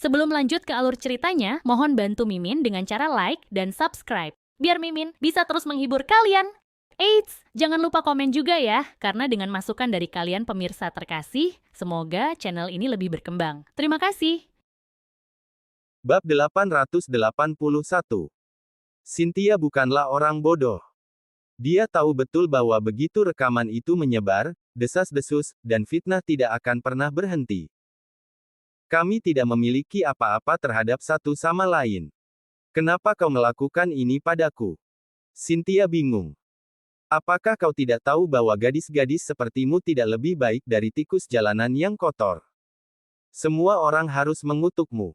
Sebelum lanjut ke alur ceritanya, mohon bantu Mimin dengan cara like dan subscribe, biar Mimin bisa terus menghibur kalian. Eits, jangan lupa komen juga ya, karena dengan masukan dari kalian pemirsa terkasih, semoga channel ini lebih berkembang. Terima kasih. Bab 881. Cynthia bukanlah orang bodoh. Dia tahu betul bahwa begitu rekaman itu menyebar, desas-desus, dan fitnah tidak akan pernah berhenti. Kami tidak memiliki apa-apa terhadap satu sama lain. Kenapa kau melakukan ini padaku? Cynthia bingung. Apakah kau tidak tahu bahwa gadis-gadis sepertimu tidak lebih baik dari tikus jalanan yang kotor? Semua orang harus mengutukmu.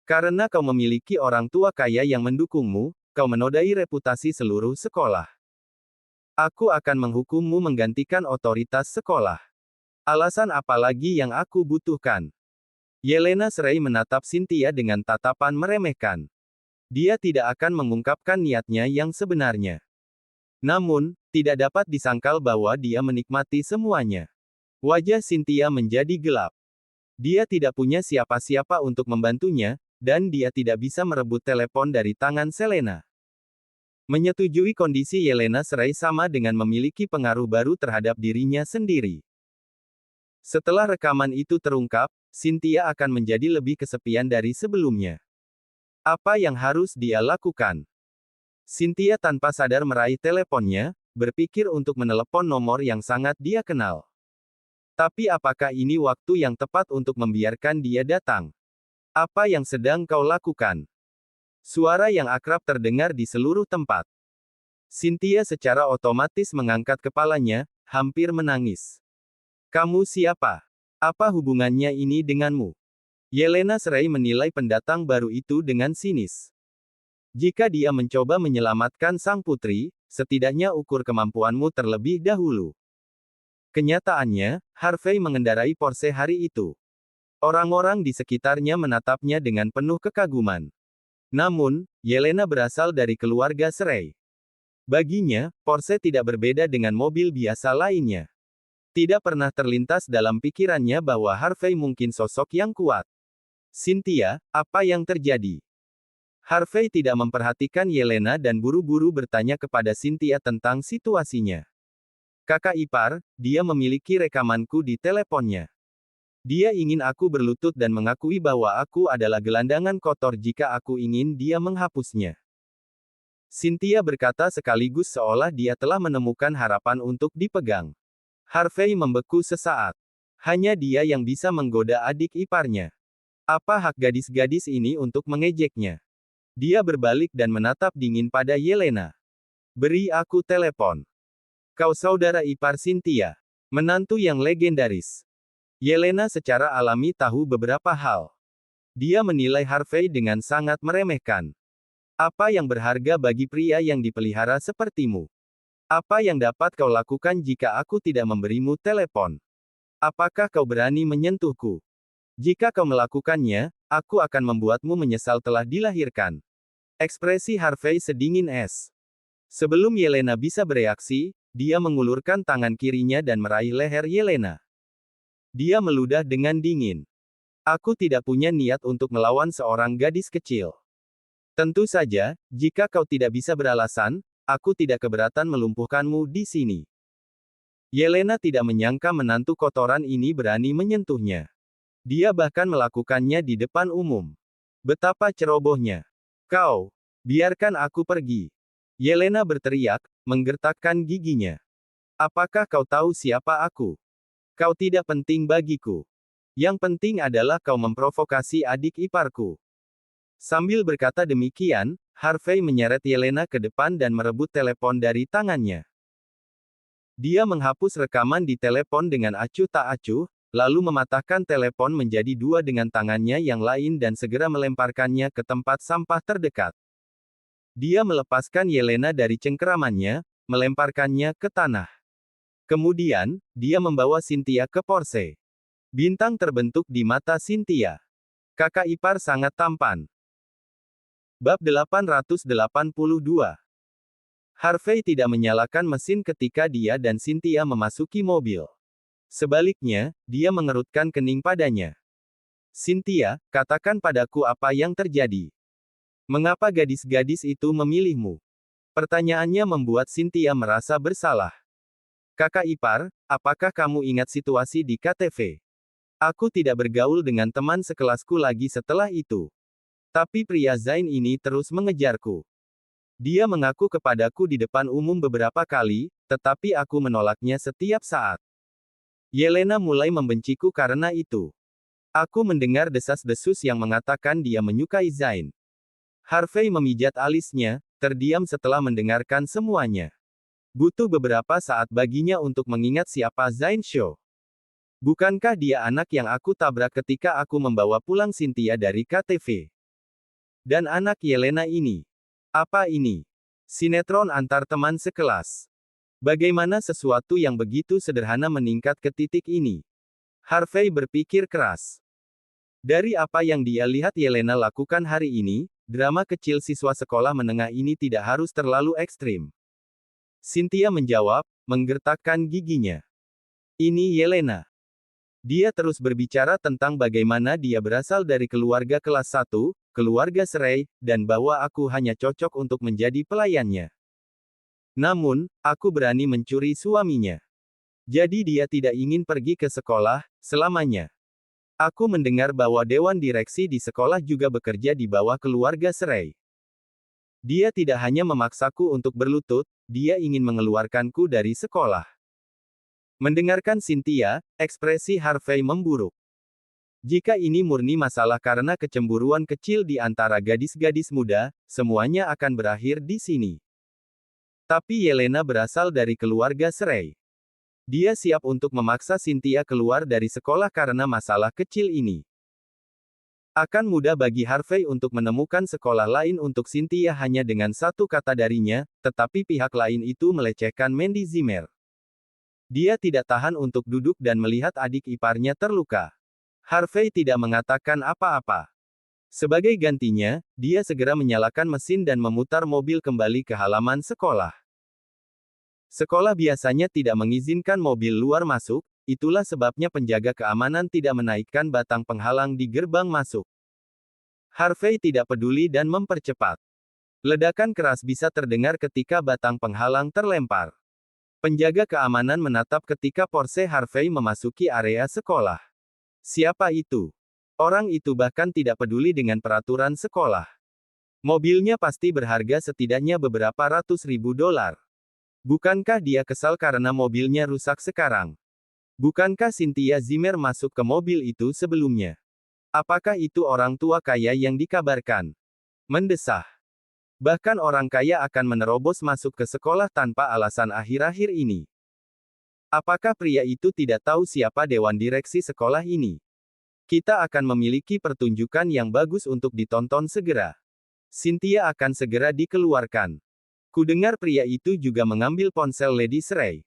Karena kau memiliki orang tua kaya yang mendukungmu, kau menodai reputasi seluruh sekolah. Aku akan menghukummu menggantikan otoritas sekolah. Alasan apa lagi yang aku butuhkan? Yelena Srey menatap Cynthia dengan tatapan meremehkan. Dia tidak akan mengungkapkan niatnya yang sebenarnya. Namun, tidak dapat disangkal bahwa dia menikmati semuanya. Wajah Cynthia menjadi gelap. Dia tidak punya siapa-siapa untuk membantunya, dan dia tidak bisa merebut telepon dari tangan Selena. Menyetujui kondisi Yelena Srey sama dengan memiliki pengaruh baru terhadap dirinya sendiri. Setelah rekaman itu terungkap, Cynthia akan menjadi lebih kesepian dari sebelumnya. Apa yang harus dia lakukan? Cynthia tanpa sadar meraih teleponnya, berpikir untuk menelepon nomor yang sangat dia kenal. Tapi apakah ini waktu yang tepat untuk membiarkan dia datang? Apa yang sedang kau lakukan? Suara yang akrab terdengar di seluruh tempat. Cynthia secara otomatis mengangkat kepalanya, hampir menangis. Kamu siapa? Apa hubungannya ini denganmu? Yelena Srey menilai pendatang baru itu dengan sinis. Jika dia mencoba menyelamatkan sang putri, setidaknya ukur kemampuanmu terlebih dahulu. Kenyataannya, Harvey mengendarai Porsche hari itu. Orang-orang di sekitarnya menatapnya dengan penuh kekaguman. Namun, Yelena berasal dari keluarga Srey. Baginya, Porsche tidak berbeda dengan mobil biasa lainnya. Tidak pernah terlintas dalam pikirannya bahwa Harvey mungkin sosok yang kuat. Cynthia, apa yang terjadi? Harvey tidak memperhatikan Yelena dan buru-buru bertanya kepada Cynthia tentang situasinya. Kakak ipar, dia memiliki rekamanku di teleponnya. Dia ingin aku berlutut dan mengakui bahwa aku adalah gelandangan kotor jika aku ingin dia menghapusnya. Cynthia berkata sekaligus seolah dia telah menemukan harapan untuk dipegang. Harvey membeku sesaat. Hanya dia yang bisa menggoda adik iparnya. Apa hak gadis-gadis ini untuk mengejeknya? Dia berbalik dan menatap dingin pada Yelena. Beri aku telepon. Kau saudara ipar Cynthia. Menantu yang legendaris. Yelena secara alami tahu beberapa hal. Dia menilai Harvey dengan sangat meremehkan. Apa yang berharga bagi pria yang dipelihara sepertimu? Apa yang dapat kau lakukan jika aku tidak memberimu telepon? Apakah kau berani menyentuhku? Jika kau melakukannya, aku akan membuatmu menyesal telah dilahirkan. Ekspresi Harvey sedingin es. Sebelum Yelena bisa bereaksi, dia mengulurkan tangan kirinya dan meraih leher Yelena. Dia meludah dengan dingin. Aku tidak punya niat untuk melawan seorang gadis kecil. Tentu saja, jika kau tidak bisa beralasan, aku tidak keberatan melumpuhkanmu di sini. Yelena tidak menyangka menantu kotoran ini berani menyentuhnya. Dia bahkan melakukannya di depan umum. Betapa cerobohnya. Kau, biarkan aku pergi. Yelena berteriak, menggertakkan giginya. Apakah kau tahu siapa aku? Kau tidak penting bagiku. Yang penting adalah kau memprovokasi adik iparku. Sambil berkata demikian, Harvey menyeret Yelena ke depan dan merebut telepon dari tangannya. Dia menghapus rekaman di telepon dengan acuh tak acuh, lalu mematahkan telepon menjadi dua dengan tangannya yang lain dan segera melemparkannya ke tempat sampah terdekat. Dia melepaskan Yelena dari cengkeramannya, melemparkannya ke tanah. Kemudian, dia membawa Cynthia ke Porsche. Bintang terbentuk di mata Cynthia. Kakak ipar sangat tampan. Bab 882. Harvey tidak menyalakan mesin ketika dia dan Cynthia memasuki mobil. Sebaliknya, dia mengerutkan kening padanya. Cynthia, katakan padaku apa yang terjadi. Mengapa gadis-gadis itu memilihmu? Pertanyaannya membuat Cynthia merasa bersalah. Kakak ipar, apakah kamu ingat situasi di KTV? Aku tidak bergaul dengan teman sekelasku lagi setelah itu. Tapi pria Zain ini terus mengejarku. Dia mengaku kepadaku di depan umum beberapa kali, tetapi aku menolaknya setiap saat. Yelena mulai membenciku karena itu. Aku mendengar desas-desus yang mengatakan dia menyukai Zain. Harvey memijat alisnya, terdiam setelah mendengarkan semuanya. Butuh beberapa saat baginya untuk mengingat siapa Zain Shou. Bukankah dia anak yang aku tabrak ketika aku membawa pulang Cynthia dari KTV? Dan anak Yelena ini. Apa ini? Sinetron antar teman sekelas. Bagaimana sesuatu yang begitu sederhana meningkat ke titik ini? Harvey berpikir keras. Dari apa yang dia lihat Yelena lakukan hari ini, drama kecil siswa sekolah menengah ini tidak harus terlalu ekstrim. Cynthia menjawab, menggertakkan giginya. Ini Yelena. Dia terus berbicara tentang bagaimana dia berasal dari keluarga kelas 1, keluarga serai, dan bahwa aku hanya cocok untuk menjadi pelayannya. Namun, aku berani mencuri suaminya. Jadi dia tidak ingin pergi ke sekolah, selamanya. Aku mendengar bahwa dewan direksi di sekolah juga bekerja di bawah keluarga serai. Dia tidak hanya memaksaku untuk berlutut, dia ingin mengeluarkanku dari sekolah. Mendengarkan Cynthia, ekspresi Harvey memburuk. Jika ini murni masalah karena kecemburuan kecil di antara gadis-gadis muda, semuanya akan berakhir di sini. Tapi Yelena berasal dari keluarga serai. Dia siap untuk memaksa Cynthia keluar dari sekolah karena masalah kecil ini. Akan mudah bagi Harvey untuk menemukan sekolah lain untuk Cynthia hanya dengan satu kata darinya, tetapi pihak lain itu melecehkan Mandy Zimmer. Dia tidak tahan untuk duduk dan melihat adik iparnya terluka. Harvey tidak mengatakan apa-apa. Sebagai gantinya, dia segera menyalakan mesin dan memutar mobil kembali ke halaman sekolah. Sekolah biasanya tidak mengizinkan mobil luar masuk, itulah sebabnya penjaga keamanan tidak menaikkan batang penghalang di gerbang masuk. Harvey tidak peduli dan mempercepat. Ledakan keras bisa terdengar ketika batang penghalang terlempar. Penjaga keamanan menatap ketika Porsche Harvey memasuki area sekolah. Siapa itu? Orang itu bahkan tidak peduli dengan peraturan sekolah. Mobilnya pasti berharga setidaknya beberapa ratus ribu dolar. Bukankah dia kesal karena mobilnya rusak sekarang? Bukankah Cynthia Zimmer masuk ke mobil itu sebelumnya? Apakah itu orang tua kaya yang dikabarkan? Mendesah. Bahkan orang kaya akan menerobos masuk ke sekolah tanpa alasan akhir-akhir ini. Apakah pria itu tidak tahu siapa dewan direksi sekolah ini? Kita akan memiliki pertunjukan yang bagus untuk ditonton segera. Cynthia akan segera dikeluarkan. Kudengar pria itu juga mengambil ponsel Lady Serai.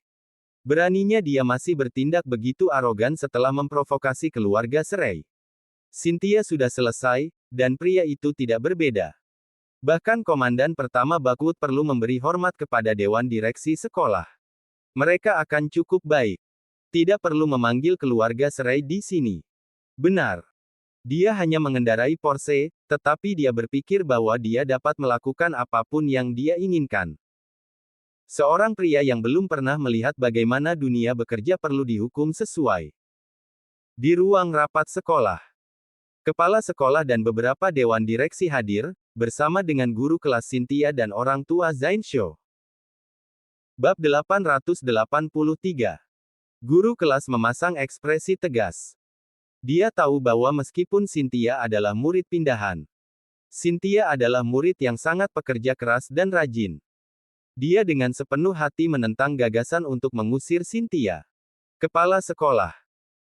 Beraninya dia masih bertindak begitu arogan setelah memprovokasi keluarga Serai. Cynthia sudah selesai, dan pria itu tidak berbeda. Bahkan Komandan Pertama Bakwood perlu memberi hormat kepada Dewan Direksi Sekolah. Mereka akan cukup baik. Tidak perlu memanggil keluarga Serai di sini. Benar. Dia hanya mengendarai Porsche, tetapi dia berpikir bahwa dia dapat melakukan apapun yang dia inginkan. Seorang pria yang belum pernah melihat bagaimana dunia bekerja perlu dihukum sesuai. Di ruang rapat sekolah. Kepala sekolah dan beberapa dewan direksi hadir, bersama dengan guru kelas Cynthia dan orang tua Zain Shou. Bab 883. Guru kelas memasang ekspresi tegas. Dia tahu bahwa meskipun Cynthia adalah murid pindahan, Cynthia adalah murid yang sangat pekerja keras dan rajin. Dia dengan sepenuh hati menentang gagasan untuk mengusir Cynthia. Kepala sekolah.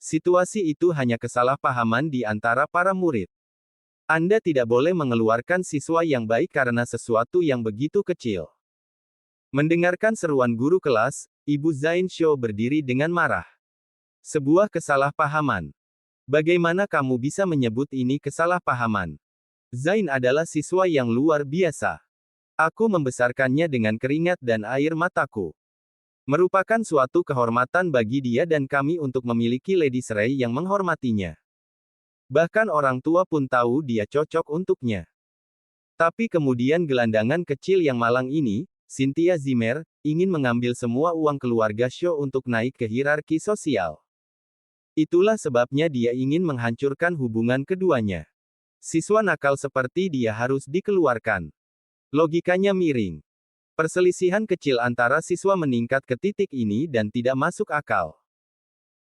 Situasi itu hanya kesalahpahaman di antara para murid. Anda tidak boleh mengeluarkan siswa yang baik karena sesuatu yang begitu kecil. Mendengarkan seruan guru kelas, Ibu Zain Shou berdiri dengan marah. Sebuah kesalahpahaman. Bagaimana kamu bisa menyebut ini kesalahpahaman? Zain adalah siswa yang luar biasa. Aku membesarkannya dengan keringat dan air mataku. Merupakan suatu kehormatan bagi dia dan kami untuk memiliki Lady Serai yang menghormatinya. Bahkan orang tua pun tahu dia cocok untuknya. Tapi kemudian gelandangan kecil yang malang ini, Cynthia Zimmer, ingin mengambil semua uang keluarga Shaw untuk naik ke hierarki sosial. Itulah sebabnya dia ingin menghancurkan hubungan keduanya. Siswa nakal seperti dia harus dikeluarkan. Logikanya miring. Perselisihan kecil antara siswa meningkat ke titik ini dan tidak masuk akal.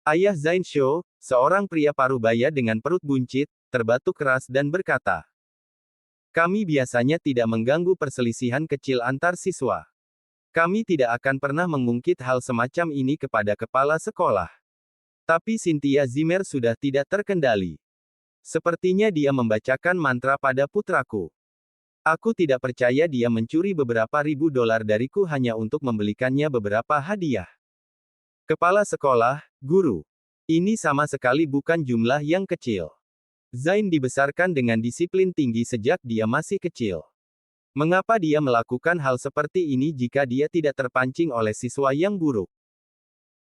Ayah Zain Shaw, seorang pria parubaya dengan perut buncit, terbatuk keras dan berkata, "Kami biasanya tidak mengganggu perselisihan kecil antar siswa. Kami tidak akan pernah mengungkit hal semacam ini kepada kepala sekolah." Tapi Cynthia Zimmer sudah tidak terkendali. Sepertinya dia membacakan mantra pada putraku. Aku tidak percaya dia mencuri beberapa ribu dolar dariku hanya untuk membelikannya beberapa hadiah. Kepala sekolah, guru. Ini sama sekali bukan jumlah yang kecil. Zain dibesarkan dengan disiplin tinggi sejak dia masih kecil. Mengapa dia melakukan hal seperti ini jika dia tidak terpancing oleh siswa yang buruk?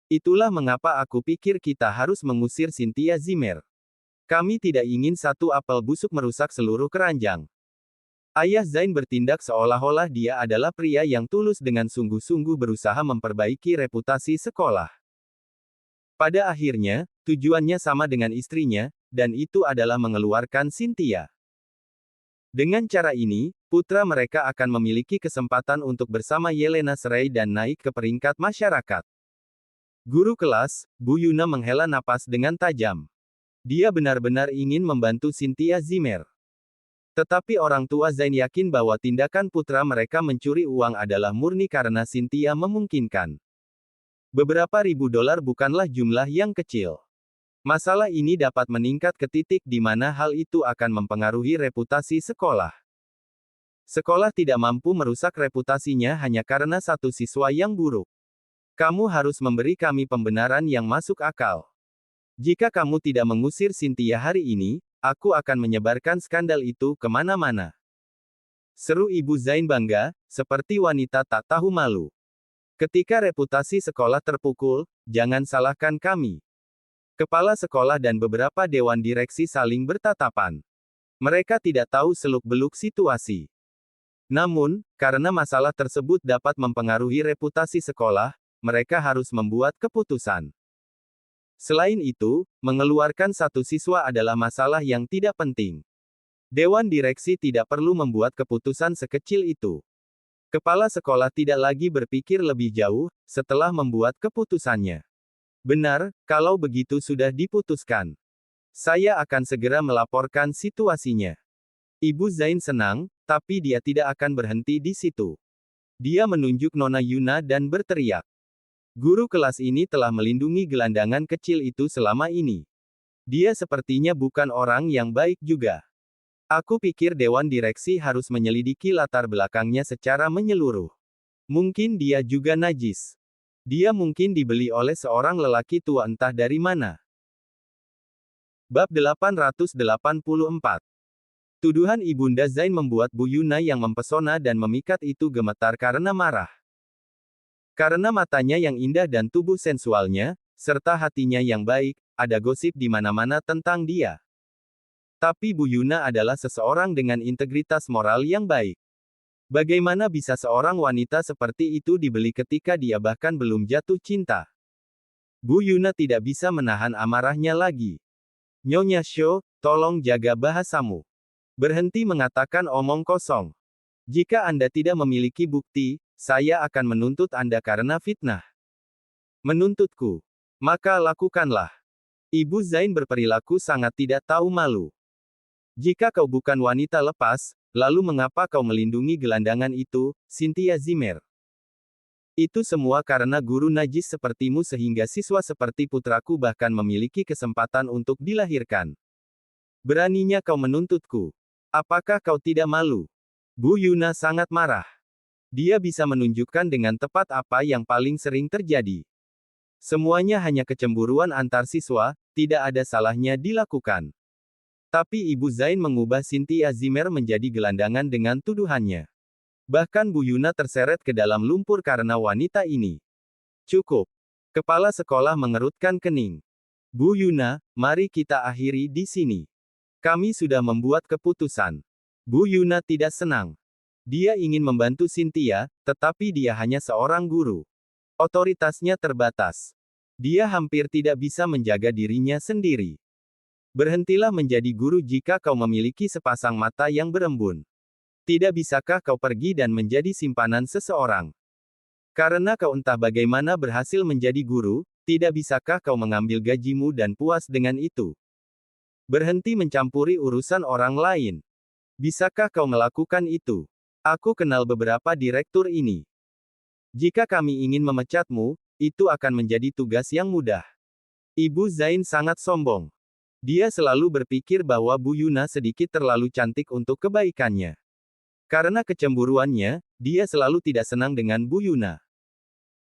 Itulah mengapa aku pikir kita harus mengusir Cynthia Zimmer. Kami tidak ingin satu apel busuk merusak seluruh keranjang. Ayah Zain bertindak seolah-olah dia adalah pria yang tulus dengan sungguh-sungguh berusaha memperbaiki reputasi sekolah. Pada akhirnya, tujuannya sama dengan istrinya, dan itu adalah mengeluarkan Cynthia. Dengan cara ini, putra mereka akan memiliki kesempatan untuk bersama Yelena Serai dan naik ke peringkat masyarakat. Guru kelas, Bu Yuna menghela napas dengan tajam. Dia benar-benar ingin membantu Cynthia Zimmer. Tetapi orang tua Zain yakin bahwa tindakan putra mereka mencuri uang adalah murni karena Cynthia memungkinkan. Beberapa ribu dolar bukanlah jumlah yang kecil. Masalah ini dapat meningkat ke titik di mana hal itu akan mempengaruhi reputasi sekolah. Sekolah tidak mampu merusak reputasinya hanya karena satu siswa yang buruk. Kamu harus memberi kami pembenaran yang masuk akal. Jika kamu tidak mengusir Cynthia hari ini, aku akan menyebarkan skandal itu kemana-mana. Seru Ibu Zain bangga, seperti wanita tak tahu malu. Ketika reputasi sekolah terpukul, jangan salahkan kami. Kepala sekolah dan beberapa dewan direksi saling bertatapan. Mereka tidak tahu seluk-beluk situasi. Namun, karena masalah tersebut dapat mempengaruhi reputasi sekolah, mereka harus membuat keputusan. Selain itu, mengeluarkan satu siswa adalah masalah yang tidak penting. Dewan direksi tidak perlu membuat keputusan sekecil itu. Kepala sekolah tidak lagi berpikir lebih jauh setelah membuat keputusannya. Benar, kalau begitu sudah diputuskan. Saya akan segera melaporkan situasinya. Ibu Zain senang, tapi dia tidak akan berhenti di situ. Dia menunjuk Nona Yuna dan berteriak. Guru kelas ini telah melindungi gelandangan kecil itu selama ini. Dia sepertinya bukan orang yang baik juga. Aku pikir dewan direksi harus menyelidiki latar belakangnya secara menyeluruh. Mungkin dia juga najis. Dia mungkin dibeli oleh seorang lelaki tua entah dari mana. Bab 884. Tuduhan Ibunda Zain membuat Bu Yuna yang mempesona dan memikat itu gemetar karena marah. Karena matanya yang indah dan tubuh sensualnya, serta hatinya yang baik, ada gosip di mana-mana tentang dia. Tapi Bu Yuna adalah seseorang dengan integritas moral yang baik. Bagaimana bisa seorang wanita seperti itu dibeli ketika dia bahkan belum jatuh cinta? Bu Yuna tidak bisa menahan amarahnya lagi. Nyonya Shaw, tolong jaga bahasamu. Berhenti mengatakan omong kosong. Jika Anda tidak memiliki bukti, saya akan menuntut Anda karena fitnah. Menuntutku. Maka lakukanlah. Ibu Zain berperilaku sangat tidak tahu malu. Jika kau bukan wanita lepas, lalu mengapa kau melindungi gelandangan itu, Cynthia Zimmer? Itu semua karena guru najis sepertimu sehingga siswa seperti putraku bahkan memiliki kesempatan untuk dilahirkan. Beraninya kau menuntutku. Apakah kau tidak malu? Bu Yuna sangat marah. Dia bisa menunjukkan dengan tepat apa yang paling sering terjadi. Semuanya hanya kecemburuan antar siswa, tidak ada salahnya dilakukan. Tapi Ibu Zain mengubah Cynthia Zimmer menjadi gelandangan dengan tuduhannya. Bahkan Bu Yuna terseret ke dalam lumpur karena wanita ini. Cukup. Kepala sekolah mengerutkan kening. Bu Yuna, mari kita akhiri di sini. Kami sudah membuat keputusan. Bu Yuna tidak senang. Dia ingin membantu Cynthia, tetapi dia hanya seorang guru. Otoritasnya terbatas. Dia hampir tidak bisa menjaga dirinya sendiri. Berhentilah menjadi guru jika kau memiliki sepasang mata yang berembun. Tidak bisakah kau pergi dan menjadi simpanan seseorang? Karena kau entah bagaimana berhasil menjadi guru, tidak bisakah kau mengambil gajimu dan puas dengan itu? Berhenti mencampuri urusan orang lain. Bisakah kau melakukan itu? Aku kenal beberapa direktur ini. Jika kami ingin memecatmu, itu akan menjadi tugas yang mudah. Ibu Zain sangat sombong. Dia selalu berpikir bahwa Bu Yuna sedikit terlalu cantik untuk kebaikannya. Karena kecemburuannya, dia selalu tidak senang dengan Bu Yuna.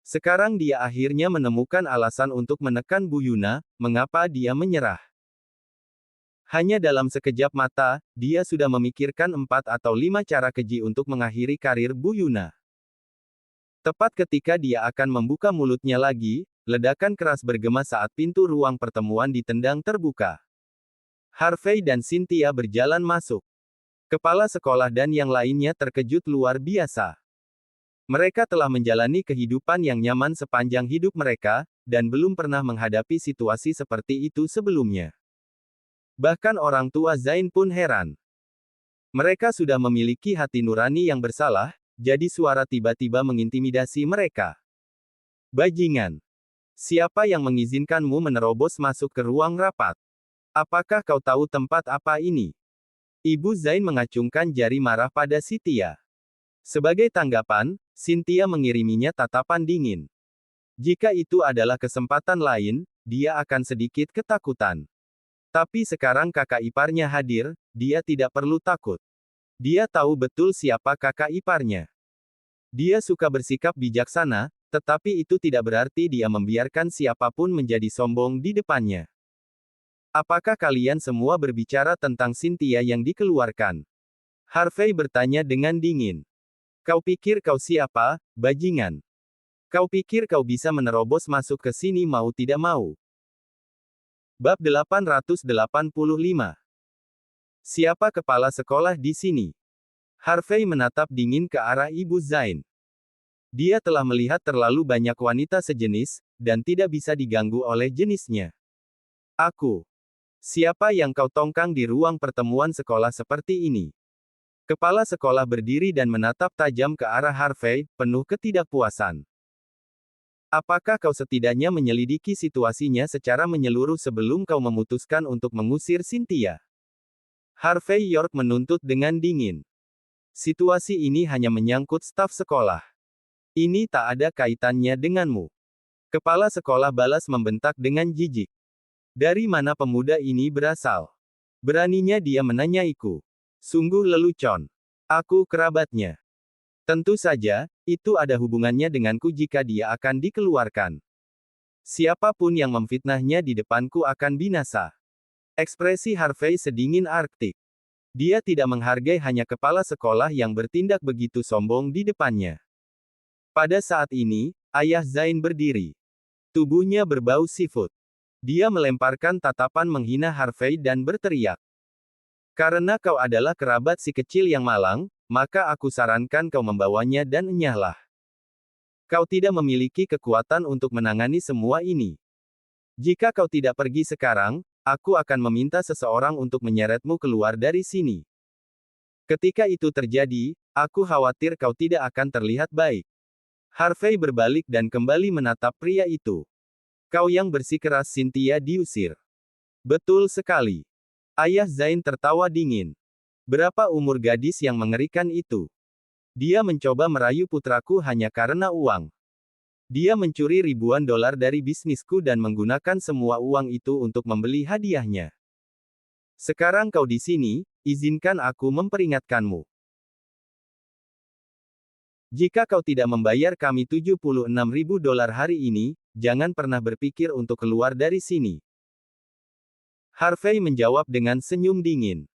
Sekarang dia akhirnya menemukan alasan untuk menekan Bu Yuna, mengapa dia menyerah. Hanya dalam sekejap mata, dia sudah memikirkan 4 atau 5 cara keji untuk mengakhiri karir Bu Yuna. Tepat ketika dia akan membuka mulutnya lagi, ledakan keras bergema saat pintu ruang pertemuan ditendang terbuka. Harvey dan Cynthia berjalan masuk. Kepala sekolah dan yang lainnya terkejut luar biasa. Mereka telah menjalani kehidupan yang nyaman sepanjang hidup mereka, dan belum pernah menghadapi situasi seperti itu sebelumnya. Bahkan orang tua Zain pun heran. Mereka sudah memiliki hati nurani yang bersalah, jadi suara tiba-tiba mengintimidasi mereka. Bajingan. Siapa yang mengizinkanmu menerobos masuk ke ruang rapat? Apakah kau tahu tempat apa ini? Ibu Zain mengacungkan jari marah pada Cynthia. Sebagai tanggapan, Cynthia mengiriminya tatapan dingin. Jika itu adalah kesempatan lain, dia akan sedikit ketakutan. Tapi sekarang kakak iparnya hadir, dia tidak perlu takut. Dia tahu betul siapa kakak iparnya. Dia suka bersikap bijaksana, tetapi itu tidak berarti dia membiarkan siapapun menjadi sombong di depannya. Apakah kalian semua berbicara tentang Cynthia yang dikeluarkan? Harvey bertanya dengan dingin. Kau pikir kau siapa, bajingan? Kau pikir kau bisa menerobos masuk ke sini mau tidak mau? Bab 885. Siapa kepala sekolah di sini? Harvey menatap dingin ke arah Ibu Zain. Dia telah melihat terlalu banyak wanita sejenis, dan tidak bisa diganggu oleh jenisnya. Aku. Siapa yang kau tongkang di ruang pertemuan sekolah seperti ini? Kepala sekolah berdiri dan menatap tajam ke arah Harvey, penuh ketidakpuasan. Apakah kau setidaknya menyelidiki situasinya secara menyeluruh sebelum kau memutuskan untuk mengusir Cynthia? Harvey York menuntut dengan dingin. Situasi ini hanya menyangkut staf sekolah. Ini tak ada kaitannya denganmu. Kepala sekolah balas membentak dengan jijik. Dari mana pemuda ini berasal? Beraninya dia menanyaiku. Sungguh lelucon. Aku kerabatnya. Tentu saja, itu ada hubungannya denganku jika dia akan dikeluarkan. Siapapun yang memfitnahnya di depanku akan binasa. Ekspresi Harvey sedingin Arktik. Dia tidak menghargai hanya kepala sekolah yang bertindak begitu sombong di depannya. Pada saat ini, ayah Zain berdiri. Tubuhnya berbau seafood. Dia melemparkan tatapan menghina Harvey dan berteriak. Karena kau adalah kerabat si kecil yang malang, maka aku sarankan kau membawanya dan enyahlah. Kau tidak memiliki kekuatan untuk menangani semua ini. Jika kau tidak pergi sekarang, aku akan meminta seseorang untuk menyeretmu keluar dari sini. Ketika itu terjadi, aku khawatir kau tidak akan terlihat baik. Harvey berbalik dan kembali menatap pria itu. Kau yang bersikeras Cynthia diusir. Betul sekali. Ayah Zain tertawa dingin. Berapa umur gadis yang mengerikan itu? Dia mencoba merayu putraku hanya karena uang. Dia mencuri ribuan dolar dari bisnisku dan menggunakan semua uang itu untuk membeli hadiahnya. Sekarang kau di sini, izinkan aku memperingatkanmu. Jika kau tidak membayar kami 76.000 dolar hari ini, jangan pernah berpikir untuk keluar dari sini. Harvey menjawab dengan senyum dingin.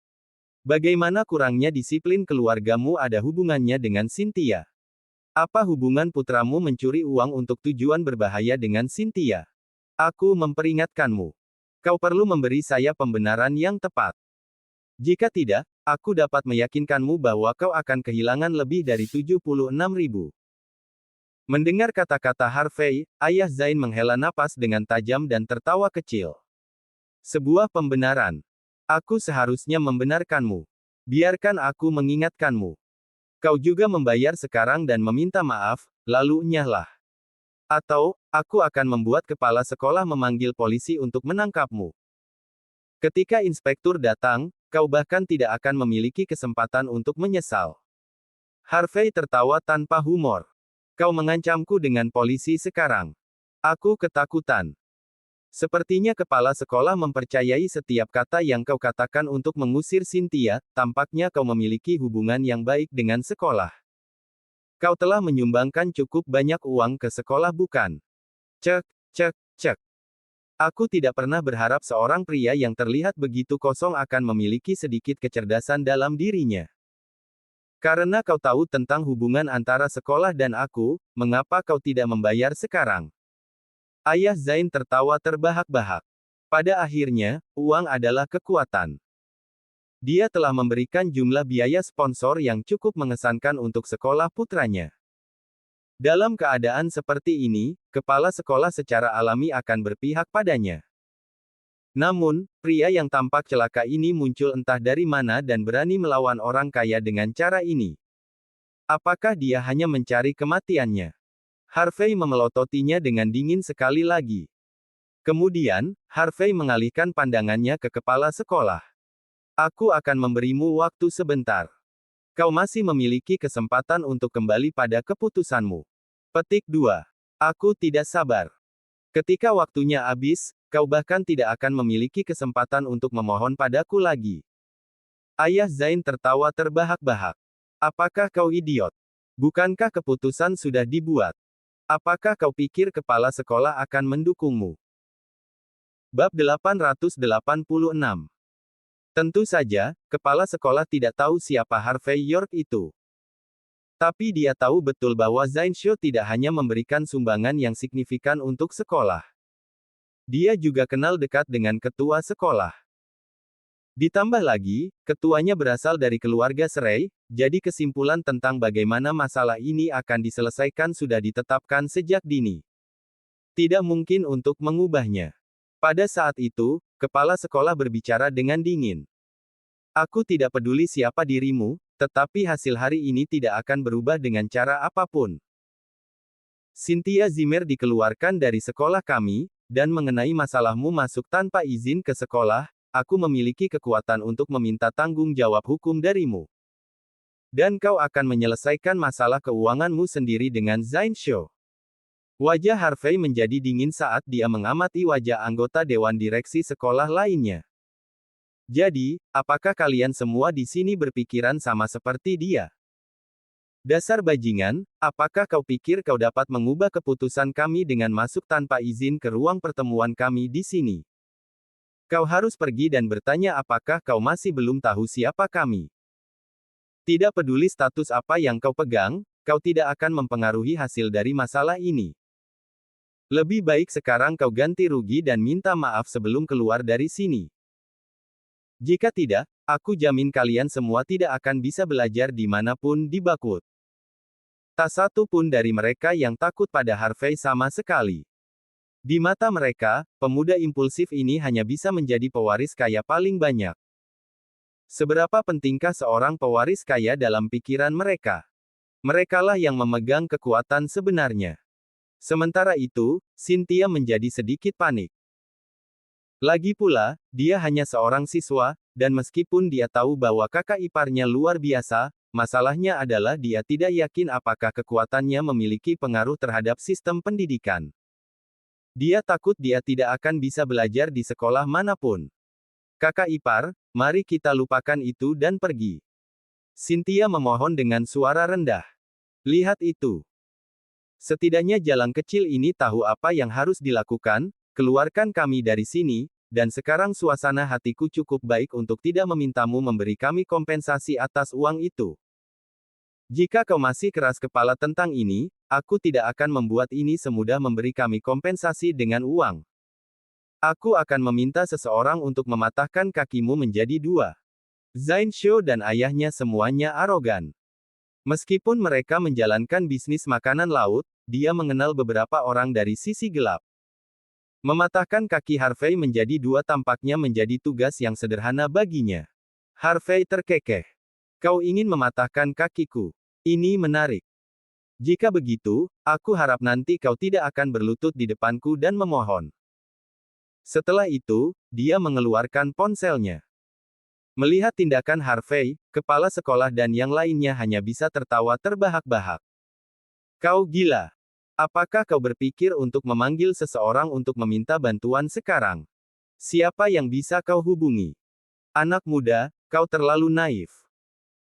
Bagaimana kurangnya disiplin keluargamu ada hubungannya dengan Cynthia? Apa hubungan putramu mencuri uang untuk tujuan berbahaya dengan Cynthia? Aku memperingatkanmu. Kau perlu memberi saya pembenaran yang tepat. Jika tidak, aku dapat meyakinkanmu bahwa kau akan kehilangan lebih dari 76.000. Mendengar kata-kata Harvey, ayah Zain menghela napas dengan tajam dan tertawa kecil. Sebuah pembenaran. Aku seharusnya membenarkanmu. Biarkan aku mengingatkanmu. Kau juga membayar sekarang dan meminta maaf, lalu nyahlah. Atau, aku akan membuat kepala sekolah memanggil polisi untuk menangkapmu. Ketika inspektur datang, kau bahkan tidak akan memiliki kesempatan untuk menyesal. Harvey tertawa tanpa humor. Kau mengancamku dengan polisi sekarang. Aku ketakutan. Sepertinya kepala sekolah mempercayai setiap kata yang kau katakan untuk mengusir Cynthia, tampaknya kau memiliki hubungan yang baik dengan sekolah. Kau telah menyumbangkan cukup banyak uang ke sekolah bukan? Cek, cek, cek. Aku tidak pernah berharap seorang pria yang terlihat begitu kosong akan memiliki sedikit kecerdasan dalam dirinya. Karena kau tahu tentang hubungan antara sekolah dan aku, mengapa kau tidak membayar sekarang? Ayah Zain tertawa terbahak-bahak. Pada akhirnya, uang adalah kekuatan. Dia telah memberikan jumlah biaya sponsor yang cukup mengesankan untuk sekolah putranya. Dalam keadaan seperti ini, kepala sekolah secara alami akan berpihak padanya. Namun, pria yang tampak celaka ini muncul entah dari mana dan berani melawan orang kaya dengan cara ini. Apakah dia hanya mencari kematiannya? Harvey memelototinya dengan dingin sekali lagi. Kemudian, Harvey mengalihkan pandangannya ke kepala sekolah. Aku akan memberimu waktu sebentar. Kau masih memiliki kesempatan untuk kembali pada keputusanmu. Petik 2. Aku tidak sabar. Ketika waktunya habis, kau bahkan tidak akan memiliki kesempatan untuk memohon padaku lagi. Ayah Zain tertawa terbahak-bahak. Apakah kau idiot? Bukankah keputusan sudah dibuat? Apakah kau pikir kepala sekolah akan mendukungmu? Bab 886. Tentu saja, kepala sekolah tidak tahu siapa Harvey York itu. Tapi dia tahu betul bahwa Zain Shou tidak hanya memberikan sumbangan yang signifikan untuk sekolah. Dia juga kenal dekat dengan ketua sekolah. Ditambah lagi, ketuanya berasal dari keluarga Serai, jadi kesimpulan tentang bagaimana masalah ini akan diselesaikan sudah ditetapkan sejak dini. Tidak mungkin untuk mengubahnya. Pada saat itu, kepala sekolah berbicara dengan dingin. Aku tidak peduli siapa dirimu, tetapi hasil hari ini tidak akan berubah dengan cara apapun. Cynthia Zimmer dikeluarkan dari sekolah kami, dan mengenai masalahmu masuk tanpa izin ke sekolah, aku memiliki kekuatan untuk meminta tanggung jawab hukum darimu. Dan kau akan menyelesaikan masalah keuanganmu sendiri dengan Zain Shou. Wajah Harvey menjadi dingin saat dia mengamati wajah anggota dewan direksi sekolah lainnya. Jadi, apakah kalian semua di sini berpikiran sama seperti dia? Dasar bajingan, apakah kau pikir kau dapat mengubah keputusan kami dengan masuk tanpa izin ke ruang pertemuan kami di sini? Kau harus pergi dan bertanya apakah kau masih belum tahu siapa kami. Tidak peduli status apa yang kau pegang, kau tidak akan mempengaruhi hasil dari masalah ini. Lebih baik sekarang kau ganti rugi dan minta maaf sebelum keluar dari sini. Jika tidak, aku jamin kalian semua tidak akan bisa belajar dimanapun di Bakut. Tak satu pun dari mereka yang takut pada Harvey sama sekali. Di mata mereka, pemuda impulsif ini hanya bisa menjadi pewaris kaya paling banyak. Seberapa pentingkah seorang pewaris kaya dalam pikiran mereka? Merekalah yang memegang kekuatan sebenarnya. Sementara itu, Cynthia menjadi sedikit panik. Lagi pula, dia hanya seorang siswa, dan meskipun dia tahu bahwa kakak iparnya luar biasa, masalahnya adalah dia tidak yakin apakah kekuatannya memiliki pengaruh terhadap sistem pendidikan. Dia takut dia tidak akan bisa belajar di sekolah manapun. Kakak ipar, mari kita lupakan itu dan pergi. Cynthia memohon dengan suara rendah. Lihat itu. Setidaknya jalan kecil ini tahu apa yang harus dilakukan, keluarkan kami dari sini, dan sekarang suasana hatiku cukup baik untuk tidak memintamu memberi kami kompensasi atas uang itu. Jika kau masih keras kepala tentang ini, aku tidak akan membuat ini semudah memberi kami kompensasi dengan uang. Aku akan meminta seseorang untuk mematahkan kakimu menjadi dua. Zain Shou dan ayahnya semuanya arogan. Meskipun mereka menjalankan bisnis makanan laut, dia mengenal beberapa orang dari sisi gelap. Mematahkan kaki Harvey menjadi dua tampaknya menjadi tugas yang sederhana baginya. Harvey terkekeh. Kau ingin mematahkan kakiku. Ini menarik. Jika begitu, aku harap nanti kau tidak akan berlutut di depanku dan memohon. Setelah itu, dia mengeluarkan ponselnya. Melihat tindakan Harvey, kepala sekolah dan yang lainnya hanya bisa tertawa terbahak-bahak. Kau gila. Apakah kau berpikir untuk memanggil seseorang untuk meminta bantuan sekarang? Siapa yang bisa kau hubungi? Anak muda, kau terlalu naif.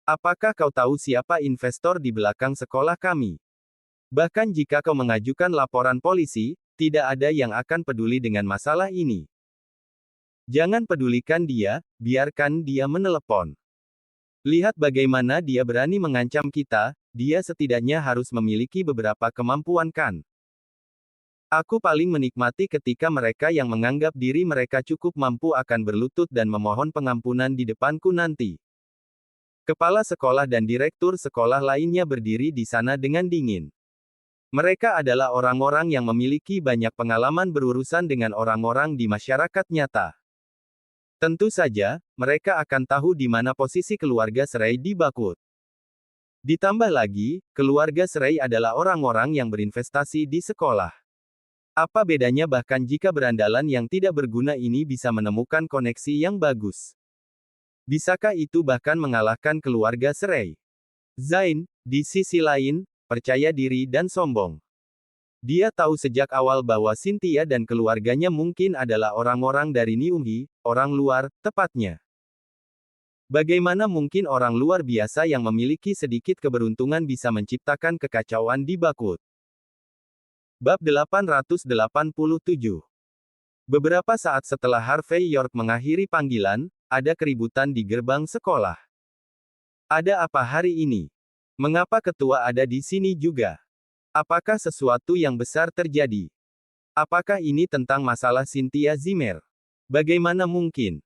Apakah kau tahu siapa investor di belakang sekolah kami? Bahkan jika kau mengajukan laporan polisi, tidak ada yang akan peduli dengan masalah ini. Jangan pedulikan dia, biarkan dia menelepon. Lihat bagaimana dia berani mengancam kita, dia setidaknya harus memiliki beberapa kemampuan kan? Aku paling menikmati ketika mereka yang menganggap diri mereka cukup mampu akan berlutut dan memohon pengampunan di depanku nanti. Kepala sekolah dan direktur sekolah lainnya berdiri di sana dengan dingin. Mereka adalah orang-orang yang memiliki banyak pengalaman berurusan dengan orang-orang di masyarakat nyata. Tentu saja, mereka akan tahu di mana posisi keluarga Serai di Bakut. Ditambah lagi, keluarga Serai adalah orang-orang yang berinvestasi di sekolah. Apa bedanya bahkan jika berandalan yang tidak berguna ini bisa menemukan koneksi yang bagus? Bisakah itu bahkan mengalahkan keluarga Serai? Zain, di sisi lain, percaya diri dan sombong. Dia tahu sejak awal bahwa Cynthia dan keluarganya mungkin adalah orang-orang dari Niuhi, orang luar, tepatnya. Bagaimana mungkin orang luar biasa yang memiliki sedikit keberuntungan bisa menciptakan kekacauan di Bakut? Bab 887. Beberapa saat setelah Harvey York mengakhiri panggilan, ada keributan di gerbang sekolah. Ada apa hari ini? Mengapa ketua ada di sini juga? Apakah sesuatu yang besar terjadi? Apakah ini tentang masalah Cynthia Zimmer? Bagaimana mungkin?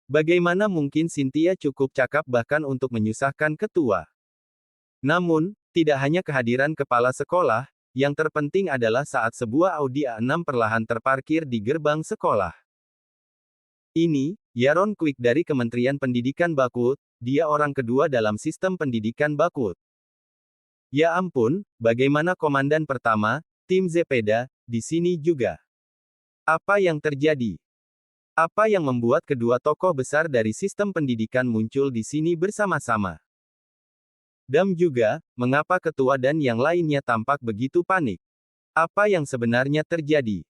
Bagaimana mungkin Cynthia cukup cakap bahkan untuk menyusahkan ketua? Namun, tidak hanya kehadiran kepala sekolah, yang terpenting adalah saat sebuah Audi A6 perlahan terparkir di gerbang sekolah. Ini, Yaron Quick dari Kementerian Pendidikan Bakut, dia orang kedua dalam sistem pendidikan Bakut. Ya ampun, bagaimana komandan pertama, tim Zepeda, di sini juga? Apa yang terjadi? Apa yang membuat kedua tokoh besar dari sistem pendidikan muncul di sini bersama-sama? Dan juga, mengapa ketua dan yang lainnya tampak begitu panik? Apa yang sebenarnya terjadi?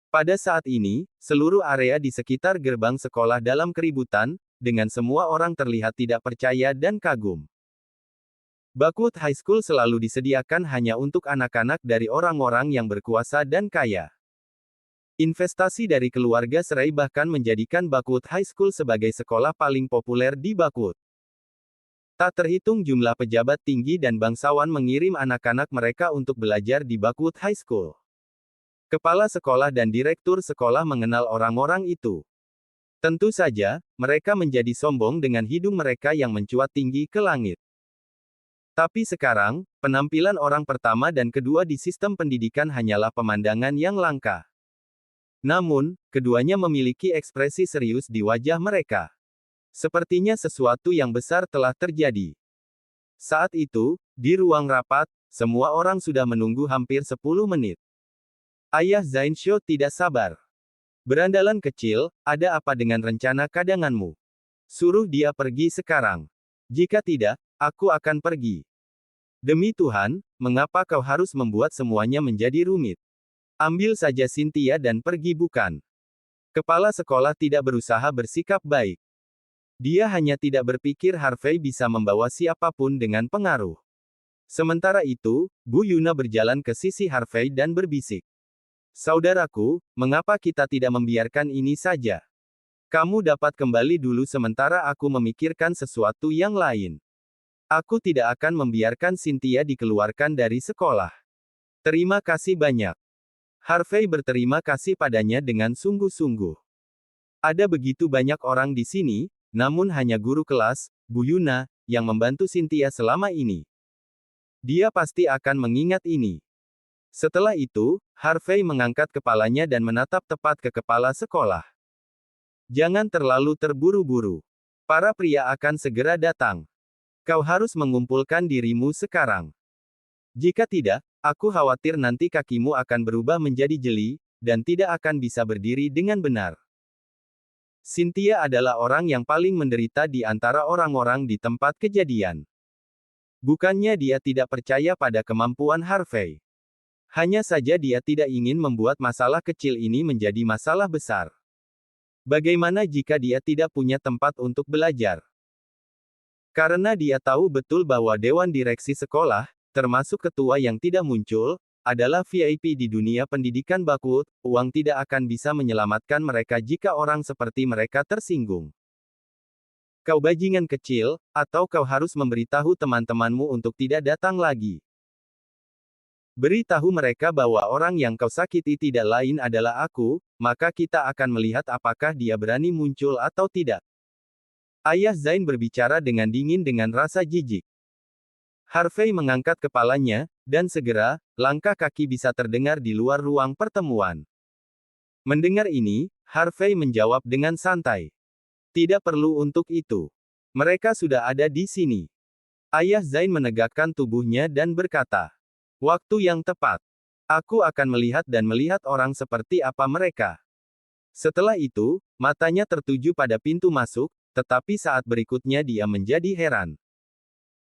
Pada saat ini, seluruh area di sekitar gerbang sekolah dalam keributan, dengan semua orang terlihat tidak percaya dan kagum. Bakut High School selalu disediakan hanya untuk anak-anak dari orang-orang yang berkuasa dan kaya. Investasi dari keluarga Serai bahkan menjadikan Bakut High School sebagai sekolah paling populer di Bakut. Tak terhitung jumlah pejabat tinggi dan bangsawan mengirim anak-anak mereka untuk belajar di Bakut High School. Kepala sekolah dan direktur sekolah mengenal orang-orang itu. Tentu saja, mereka menjadi sombong dengan hidung mereka yang mencuat tinggi ke langit. Tapi sekarang, penampilan orang pertama dan kedua di sistem pendidikan hanyalah pemandangan yang langka. Namun, keduanya memiliki ekspresi serius di wajah mereka. Sepertinya sesuatu yang besar telah terjadi. Saat itu, di ruang rapat, semua orang sudah menunggu hampir 10 menit. Ayah Zain Shou tidak sabar. Berandalan kecil, ada apa dengan rencana kadanganmu? Suruh dia pergi sekarang. Jika tidak, aku akan pergi. Demi Tuhan, mengapa kau harus membuat semuanya menjadi rumit? Ambil saja Cynthia dan pergi bukan? Kepala sekolah tidak berusaha bersikap baik. Dia hanya tidak berpikir Harvey bisa membawa siapapun dengan pengaruh. Sementara itu, Bu Yuna berjalan ke sisi Harvey dan berbisik. Saudaraku, mengapa kita tidak membiarkan ini saja? Kamu dapat kembali dulu sementara aku memikirkan sesuatu yang lain. Aku tidak akan membiarkan Cynthia dikeluarkan dari sekolah. Terima kasih banyak. Harvey berterima kasih padanya dengan sungguh-sungguh. Ada begitu banyak orang di sini, namun hanya guru kelas, Bu Yuna, yang membantu Cynthia selama ini. Dia pasti akan mengingat ini. Setelah itu, Harvey mengangkat kepalanya dan menatap tepat ke kepala sekolah. Jangan terlalu terburu-buru. Para pria akan segera datang. Kau harus mengumpulkan dirimu sekarang. Jika tidak, aku khawatir nanti kakimu akan berubah menjadi jeli, dan tidak akan bisa berdiri dengan benar. Cynthia adalah orang yang paling menderita di antara orang-orang di tempat kejadian. Bukannya dia tidak percaya pada kemampuan Harvey. Hanya saja dia tidak ingin membuat masalah kecil ini menjadi masalah besar. Bagaimana jika dia tidak punya tempat untuk belajar? Karena dia tahu betul bahwa Dewan Direksi Sekolah, termasuk ketua yang tidak muncul, adalah VIP di dunia pendidikan Bakut, uang tidak akan bisa menyelamatkan mereka jika orang seperti mereka tersinggung. Kau bajingan kecil, atau kau harus memberitahu teman-temanmu untuk tidak datang lagi. Beritahu mereka bahwa orang yang kau sakiti tidak lain adalah aku, maka kita akan melihat apakah dia berani muncul atau tidak. Ayah Zain berbicara dengan dingin dengan rasa jijik. Harvey mengangkat kepalanya, dan segera, langkah kaki bisa terdengar di luar ruang pertemuan. Mendengar ini, Harvey menjawab dengan santai. Tidak perlu untuk itu. Mereka sudah ada di sini. Ayah Zain menegakkan tubuhnya dan berkata, waktu yang tepat. Aku akan melihat dan melihat orang seperti apa mereka. Setelah itu, matanya tertuju pada pintu masuk, tetapi saat berikutnya dia menjadi heran.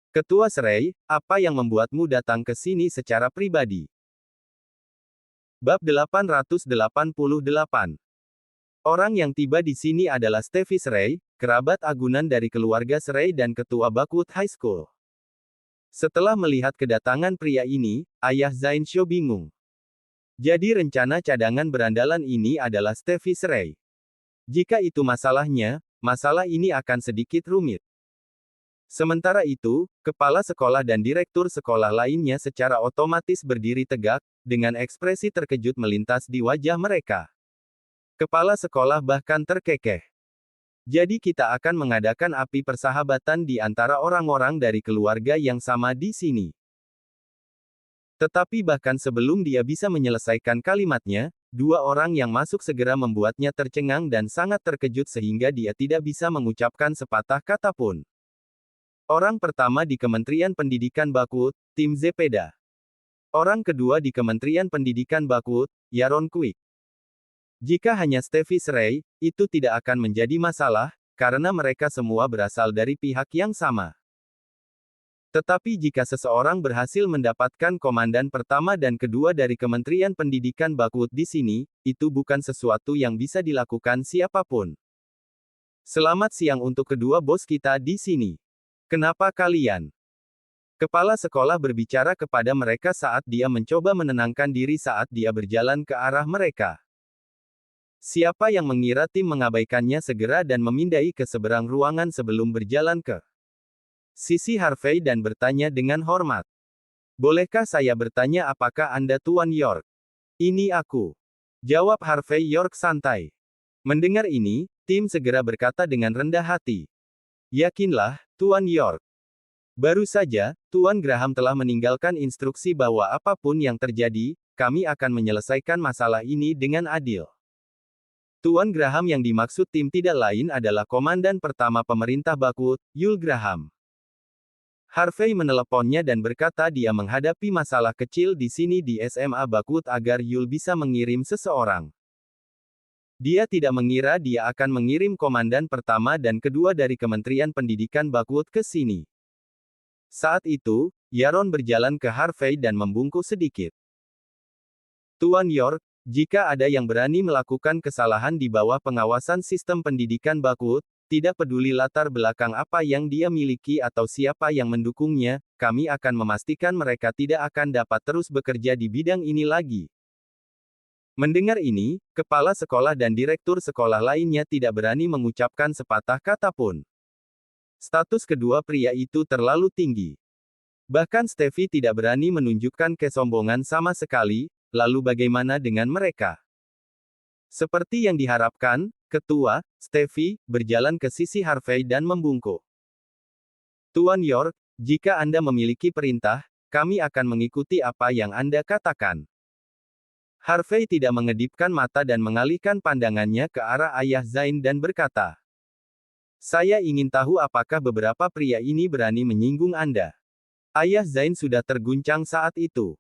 Ketua Serai, apa yang membuatmu datang ke sini secara pribadi? Bab 888. Orang yang tiba di sini adalah Steffi Serai, kerabat agunan dari keluarga Serai dan ketua Bakut High School. Setelah melihat kedatangan pria ini, ayah Zain Shou bingung. Jadi rencana cadangan berandalan ini adalah Steffi Serai. Jika itu masalahnya, masalah ini akan sedikit rumit. Sementara itu, kepala sekolah dan direktur sekolah lainnya secara otomatis berdiri tegak, dengan ekspresi terkejut melintas di wajah mereka. Kepala sekolah bahkan terkekeh. Jadi kita akan mengadakan api persahabatan di antara orang-orang dari keluarga yang sama di sini. Tetapi bahkan sebelum dia bisa menyelesaikan kalimatnya, dua orang yang masuk segera membuatnya tercengang dan sangat terkejut sehingga dia tidak bisa mengucapkan sepatah kata pun. Orang pertama di Kementerian Pendidikan Bakut, Tim Zepeda. Orang kedua di Kementerian Pendidikan Bakut, Yaron Quick. Jika hanya Steffi Serai, itu tidak akan menjadi masalah, karena mereka semua berasal dari pihak yang sama. Tetapi jika seseorang berhasil mendapatkan komandan pertama dan kedua dari Kementerian Pendidikan Bakut di sini, itu bukan sesuatu yang bisa dilakukan siapapun. Selamat siang untuk kedua bos kita di sini. Kenapa kalian? Kepala sekolah berbicara kepada mereka saat dia mencoba menenangkan diri saat dia berjalan ke arah mereka. Siapa yang mengira tim mengabaikannya segera dan memindai ke seberang ruangan sebelum berjalan ke sisi Harvey dan bertanya dengan hormat. Bolehkah saya bertanya apakah Anda Tuan York? Ini aku. Jawab Harvey York santai. Mendengar ini, tim segera berkata dengan rendah hati. Yakinlah, Tuan York. Baru saja, Tuan Graham telah meninggalkan instruksi bahwa apapun yang terjadi, kami akan menyelesaikan masalah ini dengan adil. Tuan Graham yang dimaksud tim tidak lain adalah Komandan Pertama Pemerintah Bakut, Yul Graham. Harvey meneleponnya dan berkata dia menghadapi masalah kecil di sini di SMA Bakut agar Yul bisa mengirim seseorang. Dia tidak mengira dia akan mengirim Komandan Pertama dan Kedua dari Kementerian Pendidikan Bakut ke sini. Saat itu, Yaron berjalan ke Harvey dan membungkuk sedikit. Tuan York, jika ada yang berani melakukan kesalahan di bawah pengawasan sistem pendidikan Bakut, tidak peduli latar belakang apa yang dia miliki atau siapa yang mendukungnya, kami akan memastikan mereka tidak akan dapat terus bekerja di bidang ini lagi. Mendengar ini, kepala sekolah dan direktur sekolah lainnya tidak berani mengucapkan sepatah kata pun. Status kedua pria itu terlalu tinggi. Bahkan Steffi tidak berani menunjukkan kesombongan sama sekali. Lalu bagaimana dengan mereka? Seperti yang diharapkan, Ketua, Steffi, berjalan ke sisi Harvey dan membungkuk. Tuan York, jika Anda memiliki perintah, kami akan mengikuti apa yang Anda katakan. Harvey tidak mengedipkan mata dan mengalihkan pandangannya ke arah ayah Zain dan berkata, "Saya ingin tahu apakah beberapa pria ini berani menyinggung Anda." Ayah Zain sudah terguncang saat itu.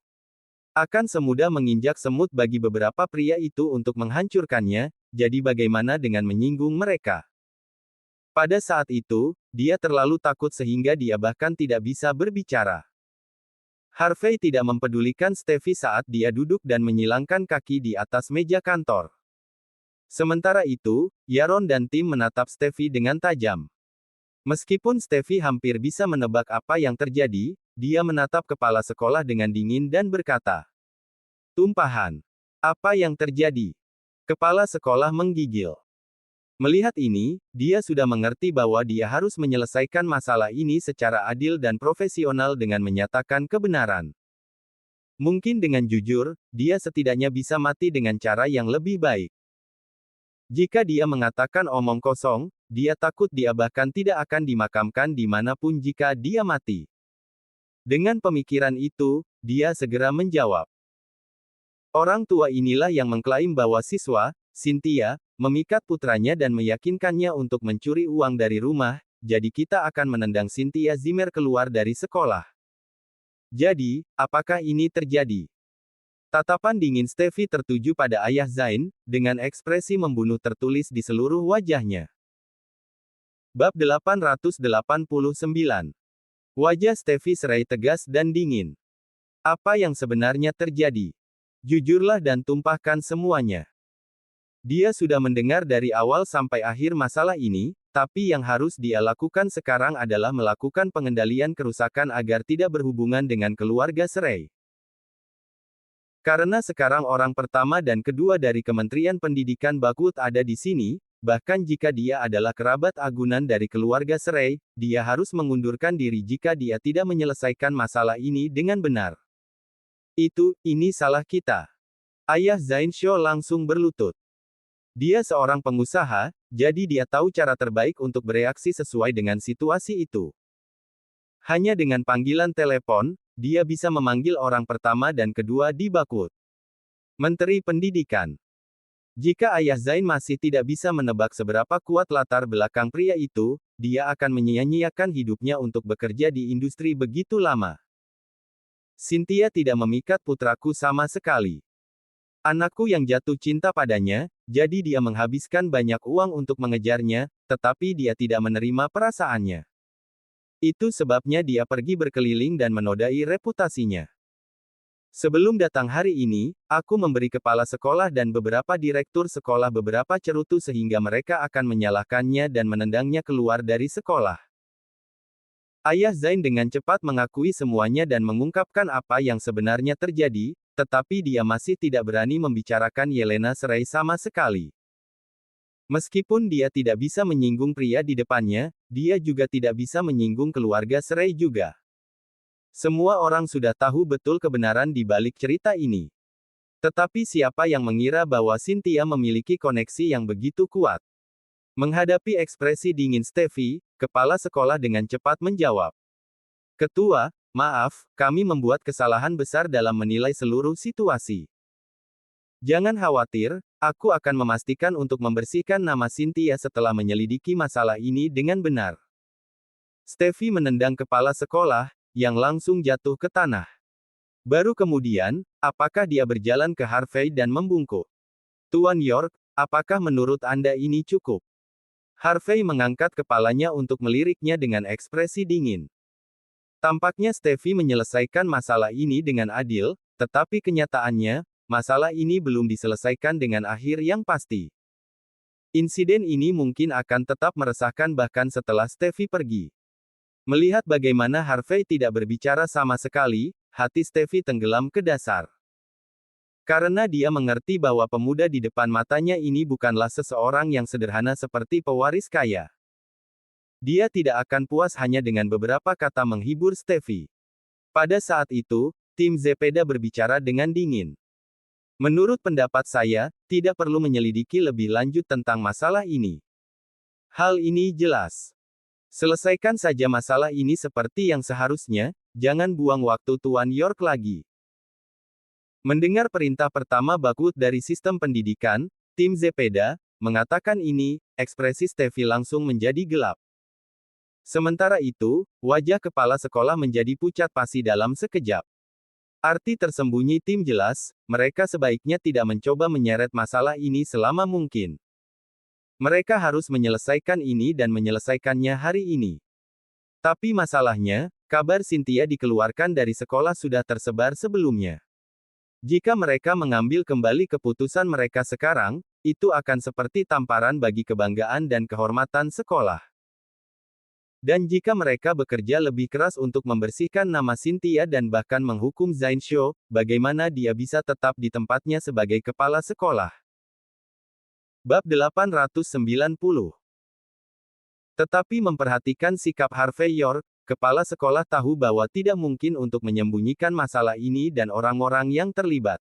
Akan semudah menginjak semut bagi beberapa pria itu untuk menghancurkannya, jadi bagaimana dengan menyinggung mereka? Pada saat itu, dia terlalu takut sehingga dia bahkan tidak bisa berbicara. Harvey tidak mempedulikan Steffi saat dia duduk dan menyilangkan kaki di atas meja kantor. Sementara itu, Yaron dan Tim menatap Steffi dengan tajam. Meskipun Steffi hampir bisa menebak apa yang terjadi, dia menatap kepala sekolah dengan dingin dan berkata, "Tumpahan. Apa yang terjadi?" Kepala sekolah menggigil. Melihat ini, dia sudah mengerti bahwa dia harus menyelesaikan masalah ini secara adil dan profesional dengan menyatakan kebenaran. Mungkin dengan jujur, dia setidaknya bisa mati dengan cara yang lebih baik. Jika dia mengatakan omong kosong, dia takut dia bahkan tidak akan dimakamkan dimanapun jika dia mati. Dengan pemikiran itu, dia segera menjawab. Orang tua inilah yang mengklaim bahwa siswa, Cynthia, memikat putranya dan meyakinkannya untuk mencuri uang dari rumah, jadi kita akan menendang Cynthia Zimmer keluar dari sekolah. Jadi, apakah ini terjadi? Tatapan dingin Steffi tertuju pada ayah Zain, dengan ekspresi membunuh tertulis di seluruh wajahnya. Bab 889. Wajah Steffi serai tegas dan dingin. Apa yang sebenarnya terjadi? Jujurlah dan tumpahkan semuanya. Dia sudah mendengar dari awal sampai akhir masalah ini, tapi yang harus dia lakukan sekarang adalah melakukan pengendalian kerusakan agar tidak berhubungan dengan keluarga Serai. Karena sekarang orang pertama dan kedua dari Kementerian Pendidikan Bakwood ada di sini, bahkan jika dia adalah kerabat agunan dari keluarga Serai, dia harus mengundurkan diri jika dia tidak menyelesaikan masalah ini dengan benar. Ini salah kita. Ayah Zain Shou langsung berlutut. Dia seorang pengusaha, jadi dia tahu cara terbaik untuk bereaksi sesuai dengan situasi itu. Hanya dengan panggilan telepon, dia bisa memanggil orang pertama dan kedua di Bakwood. Menteri Pendidikan. Jika ayah Zain masih tidak bisa menebak seberapa kuat latar belakang pria itu, dia akan menyia-nyiakan hidupnya untuk bekerja di industri begitu lama. Cynthia tidak memikat putraku sama sekali. Anakku yang jatuh cinta padanya, jadi dia menghabiskan banyak uang untuk mengejarnya, tetapi dia tidak menerima perasaannya. Itu sebabnya dia pergi berkeliling dan menodai reputasinya. Sebelum datang hari ini, aku memberi kepala sekolah dan beberapa direktur sekolah beberapa cerutu sehingga mereka akan menyalahkannya dan menendangnya keluar dari sekolah. Ayah Zain dengan cepat mengakui semuanya dan mengungkapkan apa yang sebenarnya terjadi, tetapi dia masih tidak berani membicarakan Yelena Serai sama sekali. Meskipun dia tidak bisa menyinggung pria di depannya, dia juga tidak bisa menyinggung keluarga Serai juga. Semua orang sudah tahu betul kebenaran di balik cerita ini. Tetapi siapa yang mengira bahwa Cynthia memiliki koneksi yang begitu kuat? Menghadapi ekspresi dingin Steffi, kepala sekolah dengan cepat menjawab. "Ketua, maaf, kami membuat kesalahan besar dalam menilai seluruh situasi. Jangan khawatir, aku akan memastikan untuk membersihkan nama Cynthia setelah menyelidiki masalah ini dengan benar." Steffi menendang kepala sekolah, yang langsung jatuh ke tanah. Baru kemudian, apakah dia berjalan ke Harvey dan membungkuk. "Tuan York, apakah menurut Anda ini cukup?" Harvey mengangkat kepalanya untuk meliriknya dengan ekspresi dingin. Tampaknya Steffi menyelesaikan masalah ini dengan adil, tetapi kenyataannya, masalah ini belum diselesaikan dengan akhir yang pasti. Insiden ini mungkin akan tetap meresahkan bahkan setelah Steffi pergi. Melihat bagaimana Harvey tidak berbicara sama sekali, hati Steffi tenggelam ke dasar. Karena dia mengerti bahwa pemuda di depan matanya ini bukanlah seseorang yang sederhana seperti pewaris kaya. Dia tidak akan puas hanya dengan beberapa kata menghibur Steffi. Pada saat itu, tim Zepeda berbicara dengan dingin. Menurut pendapat saya, tidak perlu menyelidiki lebih lanjut tentang masalah ini. Hal ini jelas. Selesaikan saja masalah ini seperti yang seharusnya, jangan buang waktu Tuan York lagi. Mendengar perintah pertama Bakwood dari sistem pendidikan, tim Zepeda, mengatakan ini, ekspresi Steffi langsung menjadi gelap. Sementara itu, wajah kepala sekolah menjadi pucat pasi dalam sekejap. Arti tersembunyi tim jelas, mereka sebaiknya tidak mencoba menyeret masalah ini selama mungkin. Mereka harus menyelesaikan ini dan menyelesaikannya hari ini. Tapi masalahnya, kabar Cynthia dikeluarkan dari sekolah sudah tersebar sebelumnya. Jika mereka mengambil kembali keputusan mereka sekarang, itu akan seperti tamparan bagi kebanggaan dan kehormatan sekolah. Dan jika mereka bekerja lebih keras untuk membersihkan nama Cynthia dan bahkan menghukum Zain Shou, bagaimana dia bisa tetap di tempatnya sebagai kepala sekolah? Bab 890. Tetapi memperhatikan sikap Harvey York, kepala sekolah tahu bahwa tidak mungkin untuk menyembunyikan masalah ini dan orang-orang yang terlibat.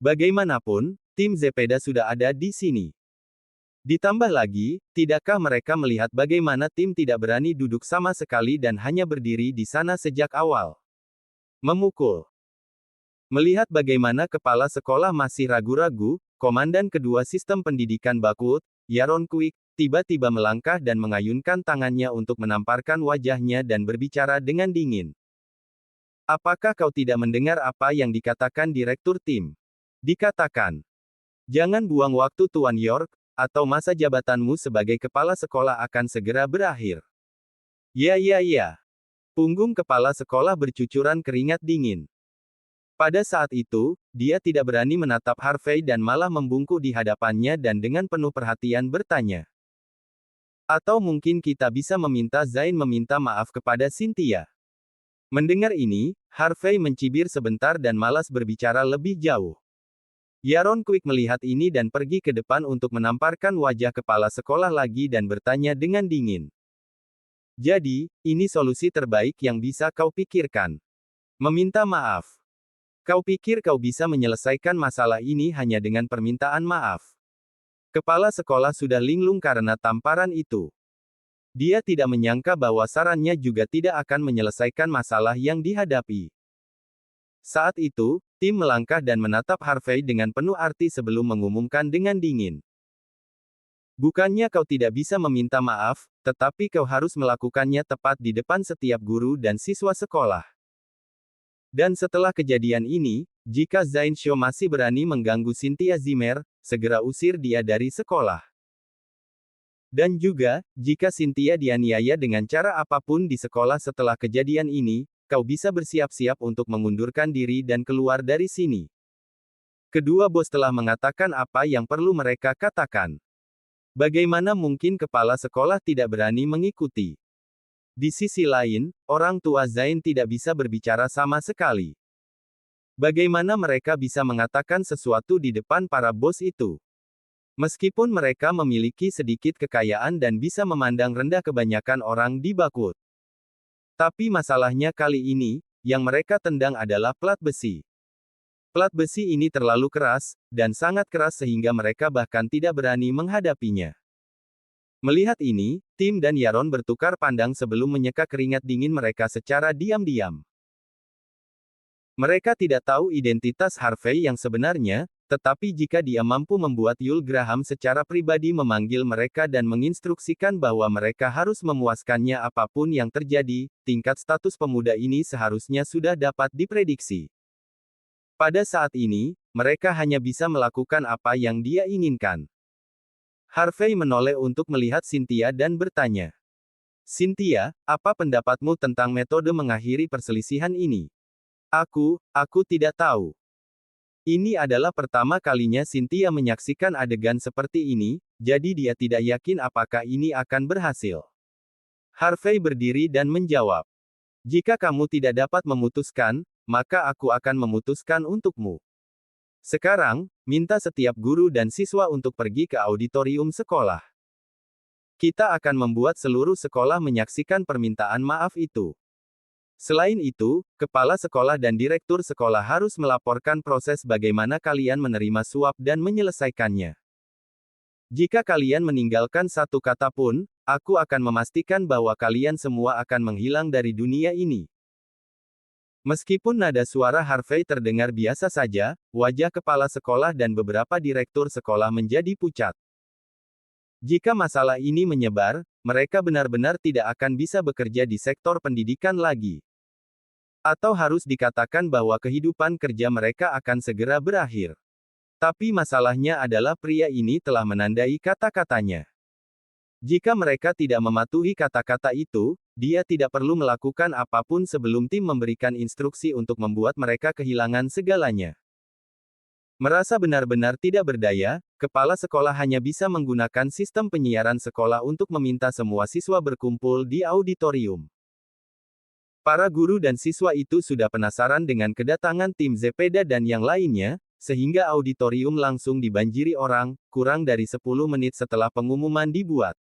Bagaimanapun, tim Zepeda sudah ada di sini. Ditambah lagi, tidakkah mereka melihat bagaimana tim tidak berani duduk sama sekali dan hanya berdiri di sana sejak awal? Memukul. Melihat bagaimana kepala sekolah masih ragu-ragu, komandan kedua sistem pendidikan Bakwood, Yaron Quick, tiba-tiba melangkah dan mengayunkan tangannya untuk menamparkan wajahnya dan berbicara dengan dingin. Apakah kau tidak mendengar apa yang dikatakan direktur tim? Dikatakan. Jangan buang waktu Tuan York, atau masa jabatanmu sebagai kepala sekolah akan segera berakhir. Ya. Punggung kepala sekolah bercucuran keringat dingin. Pada saat itu, dia tidak berani menatap Harvey dan malah membungkuk di hadapannya dan dengan penuh perhatian bertanya. Atau mungkin kita bisa meminta Zain meminta maaf kepada Cynthia. Mendengar ini, Harvey mencibir sebentar dan malas berbicara lebih jauh. Yaron Quick melihat ini dan pergi ke depan untuk menamparkan wajah kepala sekolah lagi dan bertanya dengan dingin. Jadi, ini solusi terbaik yang bisa kau pikirkan. Meminta maaf. Kau pikir kau bisa menyelesaikan masalah ini hanya dengan permintaan maaf. Kepala sekolah sudah linglung karena tamparan itu. Dia tidak menyangka bahwa sarannya juga tidak akan menyelesaikan masalah yang dihadapi. Saat itu, tim melangkah dan menatap Harvey dengan penuh arti sebelum mengumumkan dengan dingin. Bukannya kau tidak bisa meminta maaf, tetapi kau harus melakukannya tepat di depan setiap guru dan siswa sekolah. Dan setelah kejadian ini, jika Zain Shou masih berani mengganggu Cynthia Zimmer, segera usir dia dari sekolah. Dan juga, jika Cynthia dianiaya dengan cara apapun di sekolah setelah kejadian ini, kau bisa bersiap-siap untuk mengundurkan diri dan keluar dari sini. Kedua bos telah mengatakan apa yang perlu mereka katakan. Bagaimana mungkin kepala sekolah tidak berani mengikuti? Di sisi lain, orang tua Zain tidak bisa berbicara sama sekali. Bagaimana mereka bisa mengatakan sesuatu di depan para bos itu? Meskipun mereka memiliki sedikit kekayaan dan bisa memandang rendah kebanyakan orang di Bakwood. Tapi masalahnya kali ini, yang mereka tendang adalah plat besi. Plat besi ini terlalu keras, dan sangat keras sehingga mereka bahkan tidak berani menghadapinya. Melihat ini, Tim dan Yaron bertukar pandang sebelum menyeka keringat dingin mereka secara diam-diam. Mereka tidak tahu identitas Harvey yang sebenarnya, tetapi jika dia mampu membuat Yul Graham secara pribadi memanggil mereka dan menginstruksikan bahwa mereka harus memuaskannya apapun yang terjadi, tingkat status pemuda ini seharusnya sudah dapat diprediksi. Pada saat ini, mereka hanya bisa melakukan apa yang dia inginkan. Harvey menoleh untuk melihat Cynthia dan bertanya. Cynthia, apa pendapatmu tentang metode mengakhiri perselisihan ini? Aku tidak tahu. Ini adalah pertama kalinya Cynthia menyaksikan adegan seperti ini, jadi dia tidak yakin apakah ini akan berhasil. Harvey berdiri dan menjawab. Jika kamu tidak dapat memutuskan, maka aku akan memutuskan untukmu. Sekarang, minta setiap guru dan siswa untuk pergi ke auditorium sekolah. Kita akan membuat seluruh sekolah menyaksikan permintaan maaf itu. Selain itu, kepala sekolah dan direktur sekolah harus melaporkan proses bagaimana kalian menerima suap dan menyelesaikannya. Jika kalian meninggalkan satu kata pun, aku akan memastikan bahwa kalian semua akan menghilang dari dunia ini. Meskipun nada suara Harvey terdengar biasa saja, wajah kepala sekolah dan beberapa direktur sekolah menjadi pucat. Jika masalah ini menyebar, mereka benar-benar tidak akan bisa bekerja di sektor pendidikan lagi. Atau harus dikatakan bahwa kehidupan kerja mereka akan segera berakhir. Tapi masalahnya adalah pria ini telah menandai kata-katanya. Jika mereka tidak mematuhi kata-kata itu, dia tidak perlu melakukan apapun sebelum tim memberikan instruksi untuk membuat mereka kehilangan segalanya. Merasa benar-benar tidak berdaya, kepala sekolah hanya bisa menggunakan sistem penyiaran sekolah untuk meminta semua siswa berkumpul di auditorium. Para guru dan siswa itu sudah penasaran dengan kedatangan tim Zepeda dan yang lainnya, sehingga auditorium langsung dibanjiri orang, kurang dari 10 menit setelah pengumuman dibuat.